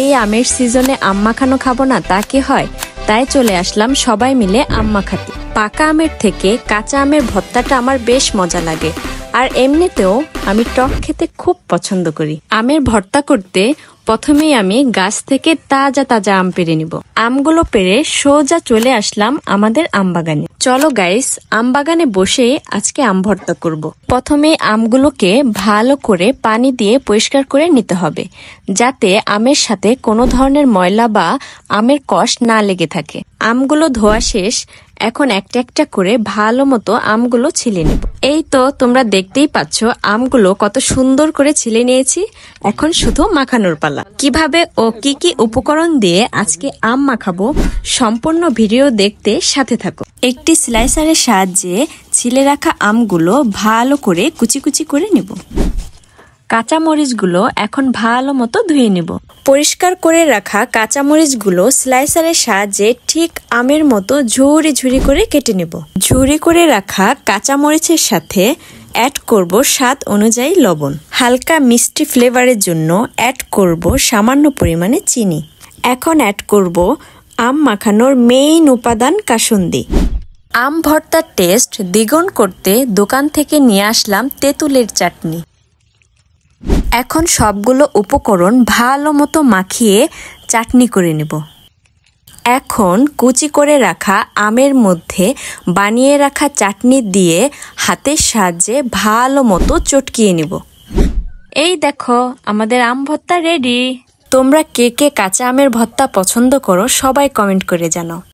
এই আমের সিজনে আম মাখানো খাবো না তা কি হয়? তাই চলে আসলাম সবাই মিলে আম মাখাতে। পাকা আমের থেকে কাঁচা আমের ভর্তাটা আমার বেশ মজা লাগে, আর এমনিতেও আমি টক খেতে খুব পছন্দ করি। আমের ভর্তা করতে প্রথমেই আমি গাছ থেকে তাজা তাজা আম পেড়ে নিব। আমগুলো পেড়ে সোজা চলে আসলাম আমাদের আম বাগানে। চলো গাইস, আম বাগানে বসে আজকে আম ভর্তা করব। প্রথমে আমগুলোকে ভালো করে পানি দিয়ে পরিষ্কার করে নিতে হবে, যাতে আমের সাথে কোনো ধরনের ময়লা বা আমের কষ না লেগে থাকে। আমগুলো ধোয়া শেষ, এখন একটা একটা করে ভালো মতো আমগুলো ছিলে নেব। এই তো তোমরা দেখতেই পাচ্ছ আমগুলো কত সুন্দর করে ছিলে নিয়েছি। এখন শুধু মাখানোর পালা। কিভাবে ও কি কি উপকরণ দিয়ে আজকে আম মাখাবো সম্পূর্ণ ভিডিও দেখতে সাথে থাকো। একটি স্লাইসারের সাহায্যে ছিলে রাখা আমগুলো ভালো করে কুচি কুচি করে নেব। কাঁচামরিচগুলো এখন ভালো মতো ধুয়ে নেব। পরিষ্কার করে রাখা কাঁচামরিচগুলো স্লাইসারের সাহায্যে ঠিক আমের মতো ঝুরি ঝুরি করে কেটে নেব। ঝুরি করে রাখা কাঁচামরিচের সাথে অ্যাড করব স্বাদ অনুযায়ী লবণ। হালকা মিষ্টি ফ্লেভারের জন্য অ্যাড করব সামান্য পরিমাণে চিনি। এখন অ্যাড করব আম মাখানোর মেইন উপাদান কাসুন্দি। আম ভর্তার টেস্ট দ্বিগুণ করতে দোকান থেকে নিয়ে আসলাম তেঁতুলের চাটনি। এখন সবগুলো উপকরণ ভালো মতো মাখিয়ে চাটনি করে নেব। এখন কুচি করে রাখা আমের মধ্যে বানিয়ে রাখা চাটনি দিয়ে হাতের সাহায্যে ভালো মতো চটকিয়ে নেব। এই দেখো আমাদের আম ভর্তা রেডি। তোমরা কে কে কাঁচা আমের ভর্তা পছন্দ করো সবাই কমেন্ট করে জানাও।